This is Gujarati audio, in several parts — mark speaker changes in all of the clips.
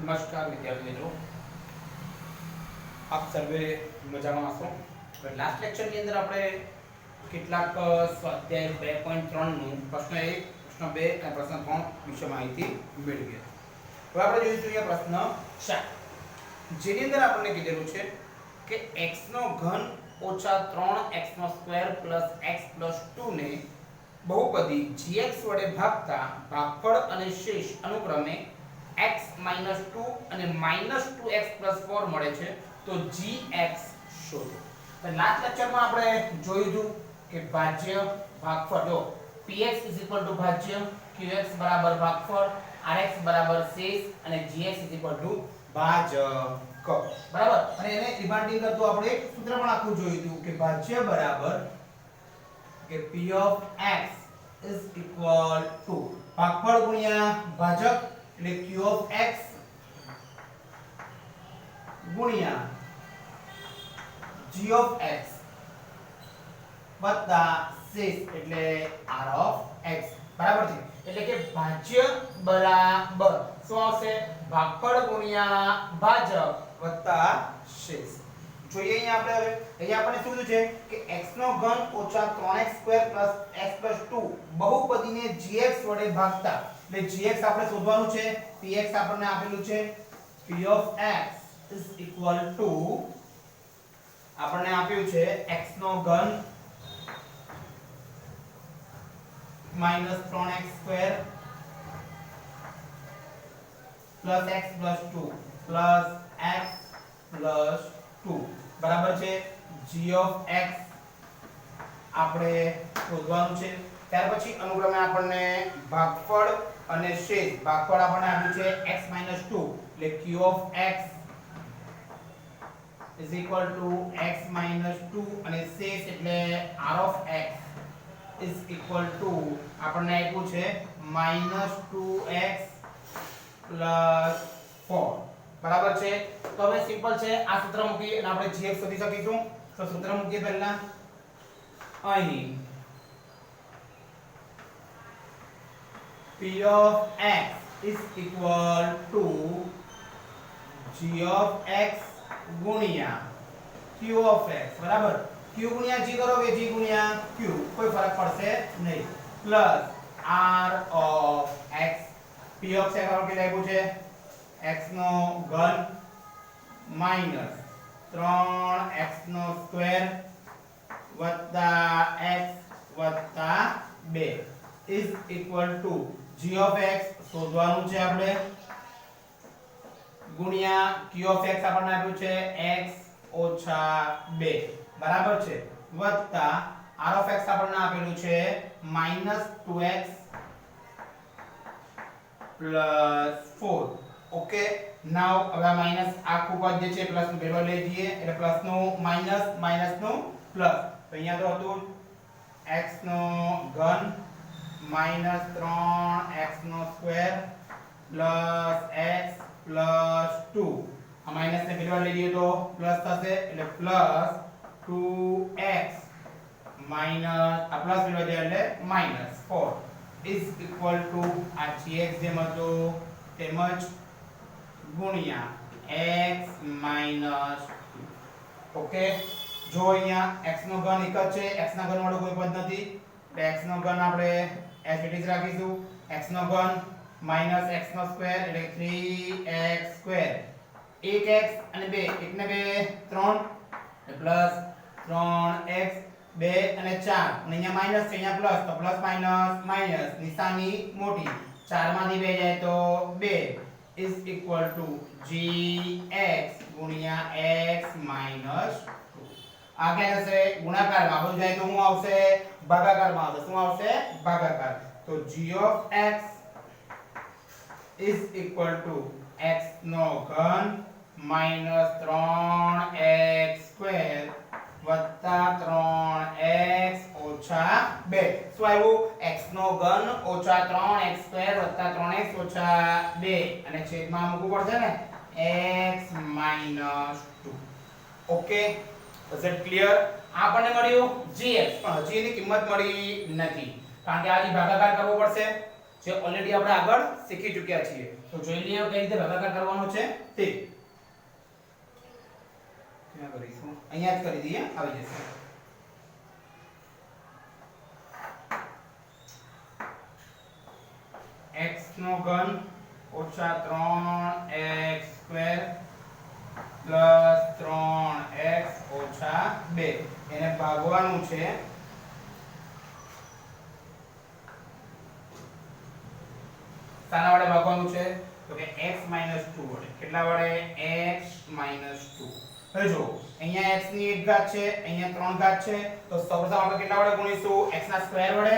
Speaker 1: નમસ્કાર વિદ્યાર્થી મિત્રો, આપ સર્વે મજામાં હશો. લાસ્ટ લેક્ચરની અંદર આપણે કેટલાક સ્વાધ્યાય 2.3 નું પ્રશ્ન 1, પ્રશ્ન 2 અને પ્રશ્ન 3 વિશે માહિતી મેળવી. હવે આપણે જોઈશું અહીંયા પ્રશ્ન 4, જેની અંદર આપણને કીધેલું છે કે x નો ઘન ઓછા 3x નો સ્ક્વેર પ્લસ x પ્લસ 2 ને બહુપદી gx વડે ભાગતા ભાગફળ અને શેષ અનુક્રમે x minus 2 અને minus 2x plus 4 મળે છે, તો gx શોધો. તો લાસ્ટ લેક્ચરમાં આપણે જોયું હતું કે ભાજ્ય ભાગફળ, જો px ભાજ્ય, qx ભાગફળ, rx શેષ અને gx ભાજક, બરાબર. અને એને રિમાઇન્ડિંગ કરતો આપણે એક સૂત્ર પણ આખું જોયું હતું કે ભાજ્ય બરાબર કે p of x is equal to ભાગફળ ગુણ્યા ભાજક એટલે q of x ગુણ્યા g of x વત્તા શેષ એટલે r of x, બરાબર છે. એટલે કે ભાજ્ય બરાબર શું આવશે? ભાગફળ ગુણ્યા ભાજક વત્તા શેષ. જોઈએ અહીંયા આપણે, હવે અહીંયા આપણને શું કીધું છે કે x નો ઘન ઓછા 3x² x 2 બહુપદીને gx વડે ભાગતા, એટલે gx આપણે શોધવાનું છે. px આપણને આપેલું છે p of x is equal to આપણને આપ્યું છે x નો ઘન minus 3x² plus x plus 2 plus x plus 2 બરાબર છે. g of x આપણે શોધવાનું છે. ત્યાર પછી અનુક્રમે આપણને ભાગફળ અને શેષ, ભાગફળ આપણને આપ્યું છે x minus 2 એટલે q of x is equal to x minus 2 અને શેષ એટલે r of x is equal to આપણને આપ્યું છે minus 2x plus 4, બરાબર છે. તો હવે સિમ્પલ છે, આ સૂત્ર મૂકી અને આપણે gx શોધી શકીશું. તો સૂત્ર મૂકીએ પહેલા અહીં p of x is equal to g of x ગુણ્યા q of x, બરાબર. q ગુણ્યા g કરોગે, g ગુણ્યા q કોઈ ફરક પડશે નહીં, plus r of x. p of x આપણે કેટલા આપ્યું છે? x નો ઘન માઈનસ 3x નો સ્ક્વેર વત્તા x વત્તા 2 is equal to g of x શોધવાનું છે આપણે, ગુણ્યા q of x આપણને આપ્યું છે x ઓછા 2, બરાબર છે, વત્તા r of x આપણને આપેલું છે minus 2x plus 4. ઓકે, નાઉ હવે માઈનસ આખું પદ જે છે પ્લસ નું ભેગો લઈ જઈએ એટલે પ્લસ નું માઈનસ, માઈનસ નું પ્લસ. તો અહીંયા તો હતું x નો ઘન minus 3x નો સ્ક્વેર પ્લસ x પ્લસ 2. આ માઈનસ ને ભેગો લઈ જઈએ તો પ્લસ થશે એટલે પ્લસ 2x માઈનસ આ પ્લસ ભેગો જાય એટલે માઈનસ 4 is equal to આ gx જેમ હતું તેમજ ગુણ્યા x minus 2. ઓકે, જો અહીંયા x નો ઘન એક જ છે, x ના ઘન વાળો કોઈ પદ નથી, એટલે x નો ઘન આપણે as it is રાખીશું. x નો ઘન minus x નો સ્ક્વેર એટલે 3x સ્ક્વેર, 1x અને 2, 1 ને 2 3 પ્લસ 3x 2 અને 4 અને અહીંયા માઈનસ છે, અહીંયા પ્લસ, તો પ્લસ માઈનસ માઈનસ નિશાની મોટી, 4 માંથી 2 જાય તો 2 is equal to gx ગુણ્યા x minus 2. આ ક્યાં જશે? ગુણાકારમાં. બધું જાય તો શું આવશે? ભાગાકારમાં આવશે. શું આવશે? ભાગાકાર. તો g of x is equal to x નો ઘન minus 3x સ્ક્વેર વત્તા 3x ઓછા 2. શું આવ્યું? x નો ઘન ઓછા 3x સ્ક્વેર વત્તા 3x ઓછા 2 અને છેદમાં મૂકવું પડશે ને x minus 2. Okay, is it clear? આપણને મળ્યું gx, પણ હજી એની કિંમત મળી નથી કારણ કે આજે ભાગાકાર કરવો પડશે. જે ઓલરેડી આપણે આગળ શીખી ચૂક્યા છીએ. તો જોઈ લઈએ કઈ રીતે ભાગાકાર કરવાનો છે તે. ક્યાં કરીશું? અહીંયા જ કરી દઈએ, આવી જશે. x નો ઘન ઓછા 3x² પ્લસ 3x ઓછા 2 એને ભાગવાનું છે શાના વડે ભાગવાનું છે તો કે x 2 વડે. કેટલા વડે? x 2. હવે જો અહીંયા x ની 1 ઘાત છે, અહીંયા 3 ઘાત છે, તો સૌપ્રથમ આપણે કેટલા વડે ગુણીશું? x ના સ્ક્વેર વડે.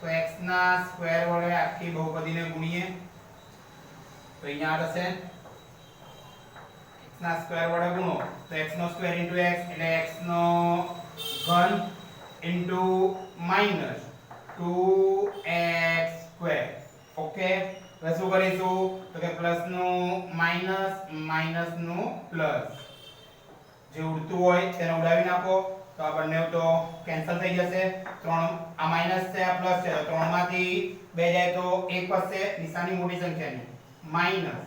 Speaker 1: તો x ના સ્ક્વેર વડે આખી બહુપદીને ગુણીએ તો અહીંયા થશે x ના સ્ક્વેર વડે ગુણો તો x નો સ્ક્વેર * x એટલે x નો ઘન * -2x². ઓકે, હવે શું કરીશું તો કે પ્લસ નું માઈનસ, માઈનસ નું પ્લસ, જે ઉડતું હોય તેને ઉડાવી નાખો તો આ બંને તો કેન્સલ થઈ જશે. 3 આ માઈનસ છે, આ પ્લસ છે, 3 માંથી 2 જાય તો 1 વધશે, નિશાની મોટી સંખ્યાની, માઈનસ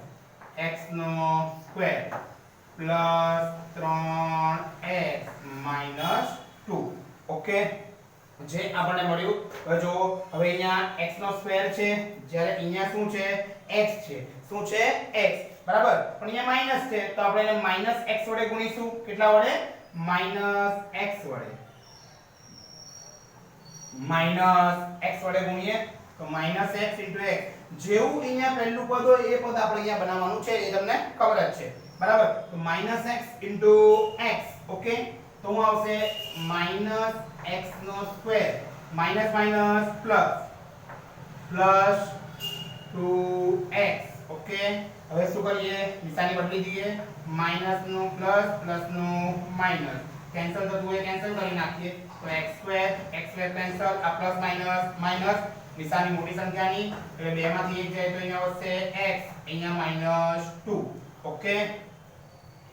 Speaker 1: x નો square plus 3x minus 2. Okay, જે આપણને મળ્યું. હવે જો હવે અહીંયા x નો સ્ક્વેર છે, જ્યારે અહીંયા શું છે? x છે. શું છે? x, બરાબર. પણ અહીંયા માઈનસ છે તો આપણે એને માઈનસ x વડે ગુણીશું. કેટલા વડે? માઈનસ x વડે. માઈનસ x વડે ગુણીએ તો માઈનસ x * x. જેવું અહીંયા પહેલું પદ હોય એ પદ આપણે અહીંયા બનાવવાનું છે, એ તમને ખબર જ છે, બરાબર. તો માઈનસ x * x. ઓકે, તો શું આવશે? માઈનસ x નો square minus minus plus plus 2x. Okay, હવે શું કરીએ? નિશાની બદલી દઈએ. માઈનસ નું પ્લસ, પ્લસ નું માઈનસ, કેન્સલ થતું હોય કેન્સલ કરી નાખીએ તો x² કેન્સલ, આ પ્લસ માઈનસ માઈનસ, નિશાની મોટી સંખ્યાની એટલે 2 માંથી 1 જાય તો અહીંયા વધશે x, અહીંયા -2. ઓકે,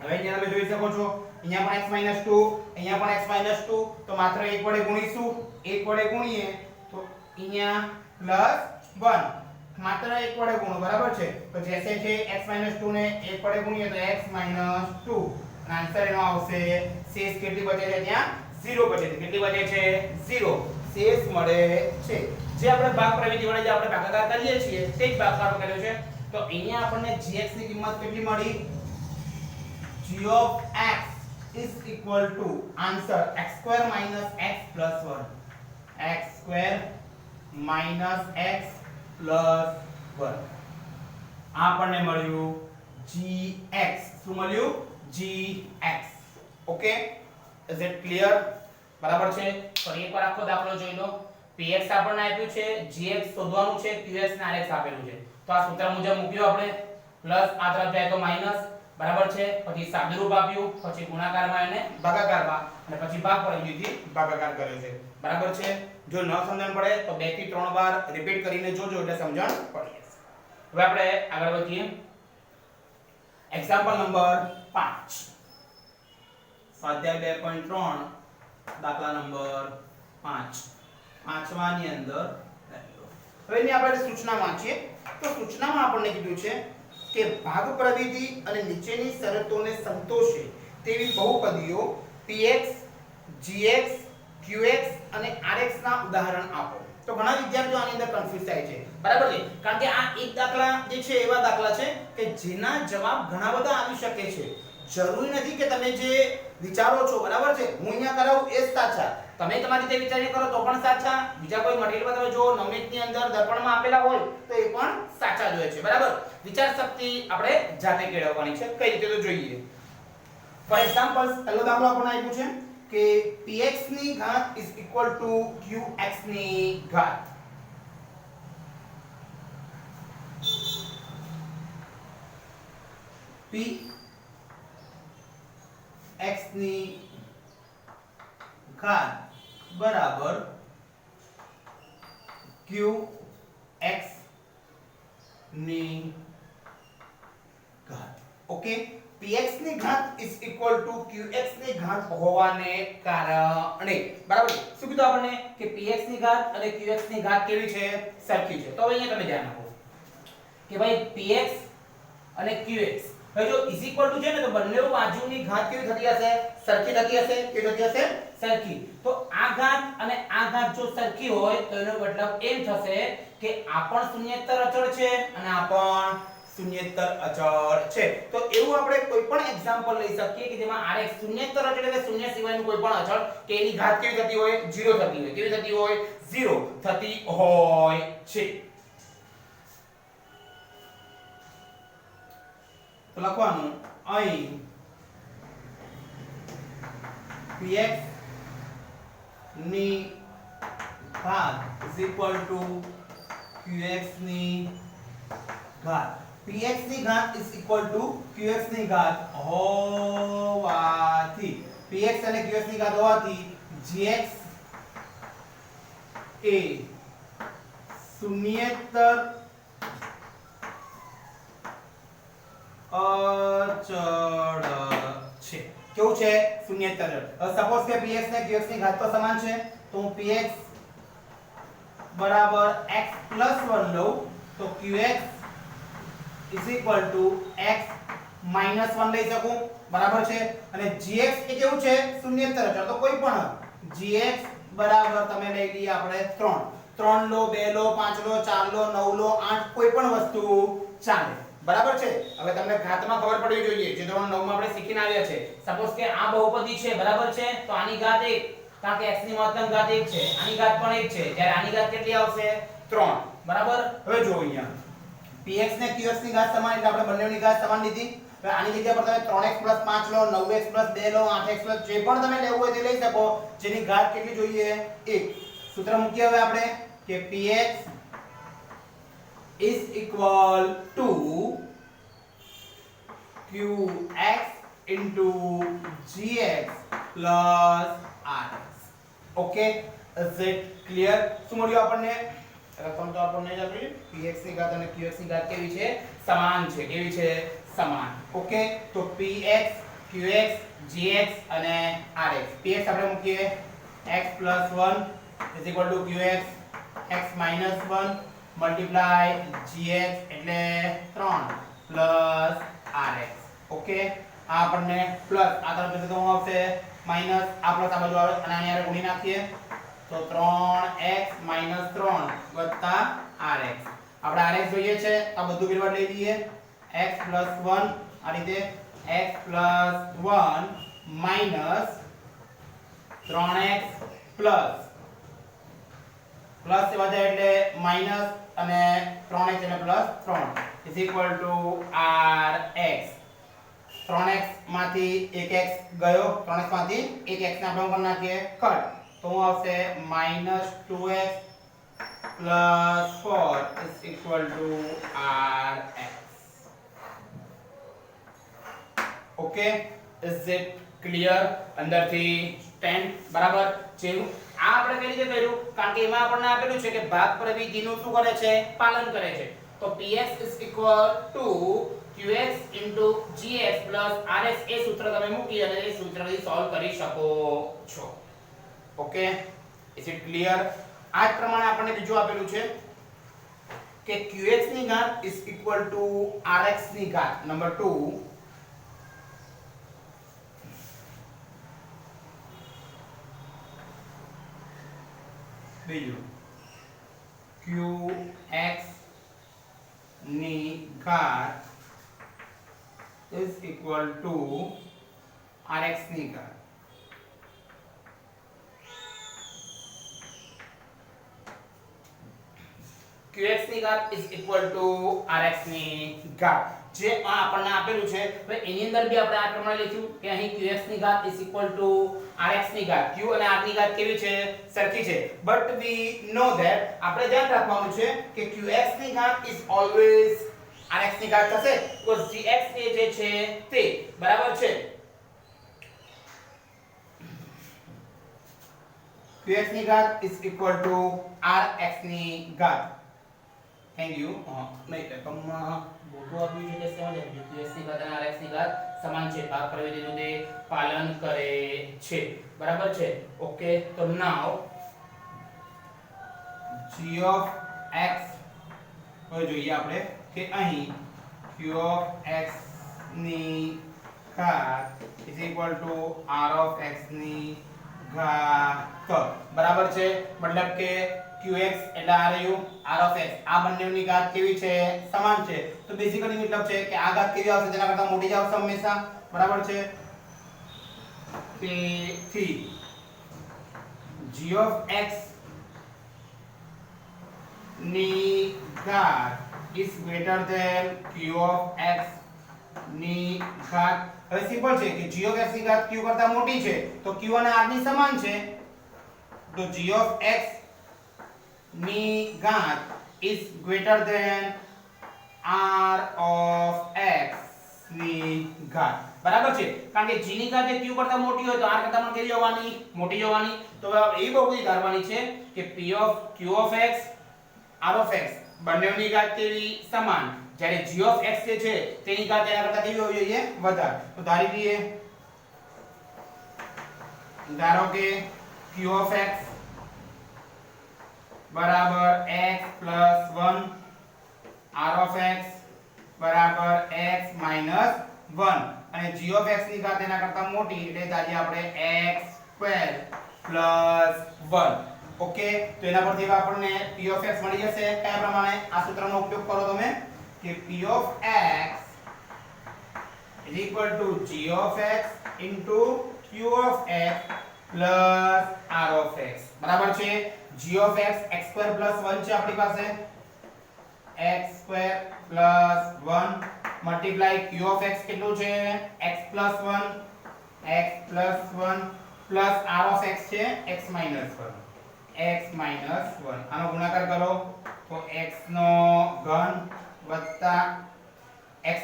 Speaker 1: હવે અહીંયા તમે જોઈ શકો છો અહીંયા પણ x - 2, અહીંયા પણ x - 2, તો માત્ર 1 વડે ગુણીશું. 1 વડે ગુણીએ તો અહીંયા +1, માત્ર 1 વડે ગુણો, બરાબર છે. તો જેસે છે x - 2 ને 1 વડે ગુણીએ તો x - 2 અને આન્સર એનો આવશે શેષ કેટલી બચે છે? ત્યાં 0 બચે છે. કેટલી બચે છે? 0 શેષ મળે છે. જે આપણે ભાગ પ્રવિધિ વડે જે આપણે ભાગાકાર કરીએ છીએ તે જ ભાગાકાર કર્યો છે. તો અહીંયા આપણને gx ની કિંમત કેટલી મળી? g of x is equal to answer x² - x plus 1. x² - x plus 1. આપણને મળ્યું gx. શું મળ્યું? gx. Okay, is it clear? બરાબર છે. તો એકવાર આખો દાખલો જોઈ લો. px આપણને આપ્યું છે, gx શોધવાનું છે, qx ને rx આપેલું છે. તો આ સૂત્ર મુજબ મૂક્યું આપણે, પ્લસ આ તરફ જાય તો માઈનસ, બરાબર છે. પછી સાદુરૂપ આપ્યું, પછી ગુણાકારમાં એને ભાગાકારમાં, અને પછી ભાગ પરિમિતિ ભાગાકાર કર્યો છે, બરાબર છે. જો ન સમજણ પડે તો 2 થી 3 વાર રિપીટ કરીને જોજો એટલે સમજણ પડી જશે. હવે આપણે આગળ વધીએ. એક્ઝામ્પલ નંબર 5, સ્વાધ્યાય 2.3, દાખલા નંબર 5. પાંચમાની અંદર હવે એની આપણે સૂચના વાંચીએ. તો સૂચનામાં આપણને કીધું છે કે ભાગ પ્રવિધિ અને નીચેની શરતોને સંતોષે તેવી બહુપદીઓ px, gx, qx અને rx ના ઉદાહરણ આપો. તો ઘણા વિદ્યાર્થીઓ આની અંદર કન્ફ્યુઝ થાય છે, બરાબર છે. કારણ કે આ એક દાખલા જે છે એવા દાખલા છે કે જેના જવાબ ઘણા બધા આવી શકે છે. જરૂરી નથી કે તમે જે વિચારો છો, બરાબર છે, હું અહીંયા કરાવું એ જ સાચા, તમે તમારી રીતે વિચારી કરો તો પણ સાચા. બીજા કોઈ મટીરીયલ તમે જો નવનીતની અંદર દર્પણમાં આપેલા હોય તો એ પણ સાચા જ હોય છે, બરાબર. વિચાર શક્તિ આપણે જાતે કેળવવાની છે. કઈ રીતે તો જોઈએ. ફોર એક્ઝામ્પલ, પહેલો દાખલો આપણને આપ્યું છે કે px ની ઘાત is equal to qx ની ઘાત. p x ની ઘાત બરાબર q x ની ઘાત. ઓકે, px ની ઘાત ઇઝ ઇક્વલ ટુ qx ની ઘાત હોવાને કારણે બરાબર શું કીધું આપણને કે px ની ઘાત અને qx ની ઘાત કેવી છે સરખી છે. તો હવે અહીંયા તમે ધ્યાન આપો કે ભાઈ px અને qx હવે જો ઇઝ ઇક્વલ ટુ છે ને તો બંને બાજુની ઘાત કેવી થતી હશે સરખી થતી હશે કેવી થતી હશે સરખી. તો આ ઘાત અને આ ઘાત જો સરખી હોય તો એનો મતલબ એમ થશે કે આ પણ શૂન્યેતર અચળ છે અને આ પણ શૂન્યેતર અચળ છે. તો એવું આપણે કોઈ પણ એક્ઝામ્પલ લઈ શકીએ કે જેમાં rx શૂન્યેતર અચળ એટલે શૂન્ય સિવાયનું કોઈ પણ અચળ કે એની ઘાત કેવી થતી હોય 0 થતી હોય કેવી થતી હોય 0 થતી હોય છે. તો લખવાનું અહીં px ની ઘાત is equal to qx ની ઘાત. px ની ઘાત is equal to qx ની ઘાત હોવાથી px અને qx ની ઘાત હોવાથી gx એ શૂન્યેતર અચળ છે. કેવું છે શૂન્યેતર અચળ. સપોઝ કે px ને qx ની ઘાત તો સમાન છે તો હું px બરાબર x + 1 લઉં તો qx is equal to x - 1 લઈ શકું બરાબર છે. અને gx એ કેવું છે શૂન્યેતર અચળ તો કોઈ પણ gx બરાબર તમે લઈ લઈએ આપણે 3 લો 2 લો 5 લો 4 લો 9 લો 8 કોઈ પણ વસ્તુ ચાલે બરાબર છે. હવે તમને ઘાતમાં ખબર પડવી જોઈએ જે ધોરણ 9 માં આપણે શીખીને આવ્યા છે. સપોઝ કે આ બહુપદી છે બરાબર છે તો આની ઘાત 1 કારણ કે x ની મહત્તમ ઘાત 1 છે આની ઘાત પણ 1 છે ત્યારે આની ઘાત કેટલી આવશે 3 બરાબર. હવે જો અહીંયા px ને qx ની ઘાત સમાન એટલે આપણે બંનેની ઘાત સમાન લીધી. હવે આની જગ્યા પર તમે 3x + 5 લો 9x + 2 લો 8x + જે પણ તમે લેવું હોય તે લઈ શકો જેની ઘાત કેટલી જોઈએ 1. સૂત્ર મૂકીએ હવે આપણે કે px is equal to qx into gx plus rx. Okay, is it clear? શું મળ્યું આપણને રકમ તો આપણને જ આપી px ની ઘાત અને qx ની ઘાત કેવી છે સમાન છે કેવી છે સમાન. ઓકે તો px qx gx અને rx. px આપણે મૂકીએ x + 1 is equal to qx x - 1 multiply gx એટલે 3 plus rx. ઓકે આ આપણને પ્લસ આ તરફ જશે તો શું આવશે માઈનસ આ પ્લસ આ બાજુ આવે અને આની હારે ગુણી નાખીએ તો 3x - 3 વત્તા rx. આપણે rx જોઈએ છે આ બધું બરાબર લઈ લઈએ x + 1 આ રીતે x + 1 minus 3x plus plus સેવા જાય એટલે માઈનસ અને 3x એટલે plus 3 is equal to rx. 3x માંથી 1x ગયો 3x માંથી 1x ને આપણે ઉપર નાખીએ કટ તો શું આવશે -2x + 4 is equal to rx. Okay is it clear? અંદરથી 10 બરાબર છે. આ આપણે કઈ રીતે કર્યું કારણ કે એમાં આપણને આપેલું છે કે ભાગ પ્રવિધિનું શું કરે છે પાલન કરે છે. તો px is equal to qx into gx plus rx એ સૂત્ર તમે મૂકી અને એ સૂત્રથી સોલ્વ કરી શકો છો. Okay is it clear? આ જ પ્રમાણે આપણને બીજું આપેલું છે કે qx ની ઘાત is equal to rx ની ઘાત નંબર 2 બીજું qx ની ઘાત is equal to rx ની ઘાત. qx ની ઘાત is equal to rx ની ઘાત જે આપણને આપેલું છે તો એની અંદર બી આપણે આ પ્રમાણે લખ્યું કે અહીં qx ની ઘાત is equal to rx ની ઘાત. q અને r ની ઘાત કેવી છે સરખી છે but we know that આપણે ધ્યાન રાખવાનું છે કે qx ની ઘાત is always rx ની ઘાત થશે because gx એ જે છે તે બરાબર છે qx ની ઘાત is equal to rx ની ઘાત. Thank you. નહીં રકમમાં મોટું આપ્યું છે કે સમજ QX ની ઘાત અને RX ની ઘાત સમાન છે, ભાગ પ્રવૃત્તિનું તે પાલન કરે છે, બરાબર છે. ઓકે, તો નાઉ g of x હવે જોઈએ આપણે કે અહીં q of x ની ઘાત is equal to r of x ની ઘાત, બરાબર છે. મતલબ કે qx એટલે આ રહ્યું r of x, આ બંનેની ઘાત કેવી છે? સમાન છે. તો બેઝિકલી મતલબ છે કે આ ઘાત કેવી આવશે? તેના કરતા મોટી જ આવશે હંમેશા, બરાબર છે. તેથી g of x ની ઘાત is greater than q of x ની ઘાત. હવે સિમ્પલ છે કે g of x ની ઘાત q કરતા મોટી છે તો q અને r ની સમાન છે, તો g of x ની ઘાત is greater than r of x ની ઘાત, બરાબર છે. કારણ કે g ની ઘાત એ q કરતા મોટી હોય તો r કરતા પણ કેવી હોવાની? મોટી હોવાની. તો હવે એ બહુપદી ધારવાની છે કે p of q of x r of x બંનેની ઘાત કેવી? સમાન. જ્યારે g of x જે છે તેની ઘાત એના કરતા કેવી હોવી જોઈએ? વધારે. તો ધારી લઈએ, ધારો કે q of x બરાબર x plus 1, r of x બરાબર x minus 1 અને g of x ની ઘાત એના કરતા મોટી એટલે ધારીએ આપણે x square plus 1. ઓકે, તો એના પરથી આપણને p of x મળી જશે કયા પ્રમાણે? આ સૂત્રનો ઉપયોગ કરો તમે કે p of x is equal to g of x into q of x plus r of x, બરાબર છે. g of x x square plus 1 છે આપણી પાસે, x square plus 1 multiply q of x કેટલું છે? x plus 1 plus r of x છે x minus 1. આનો ગુણાકાર કરો તો x નો ઘન વત્તા x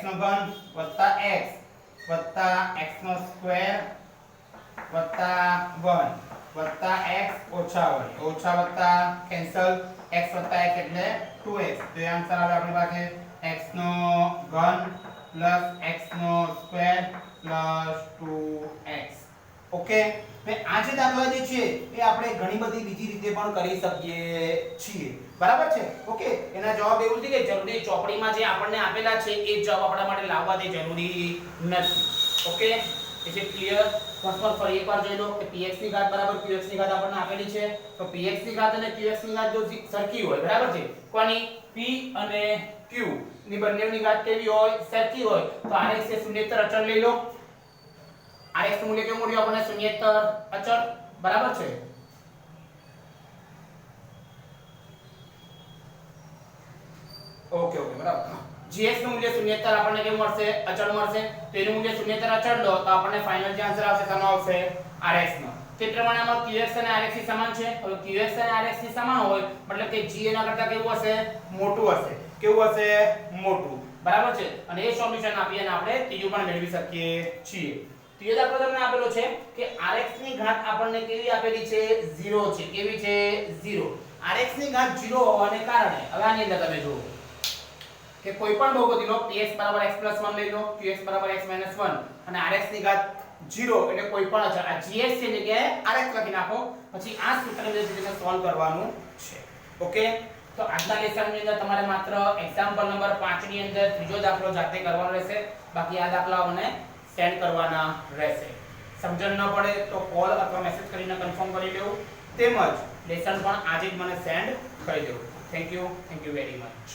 Speaker 1: વત્તા x નો સ્ક્વેર વત્તા 1 વત્તા x ઓછા 1 ઓછા વત્તા કેન્સલ, x વત્તા x એટલે 2x. તો એ આન્સર આવે આપણી પાસે x નો ઘન પ્લસ x નો સ્ક્વેર પ્લસ 2x. ઓકે, મે આ જે દાખલા જે છે એ આપણે ઘણી બધી બીજી રીતે પણ કરી શકીએ છીએ, બરાબર છે. ઓકે, એના જવાબ એવું નથી કે જરૂરી ચોપડીમાં જે આપણને આપેલા છે એ જવાબ આપણા માટે લાવવા તે જરૂરી નથી. Okay, is it clear? ફરી એકવાર જોઈ લો કે px ની ઘાત બરાબર qx ની ઘાત આપણને આપેલી છે, તો px ની ઘાત અને qx ની ઘાત જો સરખી હોય, બરાબર છે, કોની? p અને q ની બંનેની ઘાત કેવી હોય? સરખી હોય, તો rx એ શૂન્યેતર અચળ લઈ લો. rx નું મૂલ્ય કેવું મળ્યું આપણને? શૂન્યેતર અચળ, બરાબર છે. ઓકે, બરાબર. gx નું મૂલ્ય શૂન્યેતર આપણને કેવું મળશે? અચળ મળશે. તો એનું મૂલ્ય શૂન્યેતર અચળ લો તો આપણને ફાઇનલ જે આન્સર આવશે તેનો આવશે rx નો. તે પ્રમાણે આમાં qx અને rx ની સમાન છે. હવે qx અને rx ની સમાન હોય મતલબ કે g એના કરતા કેવું હશે? મોટું હશે. કેવું હશે? મોટું, બરાબર છે. અને એ સોલ્યુશન આપી અને આપણે ત્રીજું પણ મેળવી શકીએ છીએ. ત્રીજો દાખલો તમને આપેલો છે કે rx ની ઘાત આપણને કેવી આપેલી છે? 0 છે. કેવી છે? 0. rx ની ઘાત 0 હોવાને કારણે હવે આની અંદર તમે જુઓ કે કોઈ પણ બહુપદી લો, px બરાબર x plus 1 લઈ લો, qx બરાબર x minus 1 અને rx ની ઘાત 0 એટલે કોઈ પણ અચળ. આ gx છે જગ્યાએ rx લખી નાખો, પછી આ સૂત્રની રીતે સોલ્વ કરવાનું છે. ઓકે, તો આજના લેસનની અંદર તમારે માત્ર એક્ઝામ્પલ નંબર 5 ની અંદર ત્રીજો દાખલો જાતે કરવાનો રહેશે, બાકી આ દાખલાઓને સેન્ડ કરવાના રહેશે. સમજણ ન પડે તો કોલ અથવા મેસેજ કરીને કન્ફર્મ કરી લેવું, તેમજ લેસન પણ આજે જ મને સેન્ડ કરી દેવું. Thank you very much.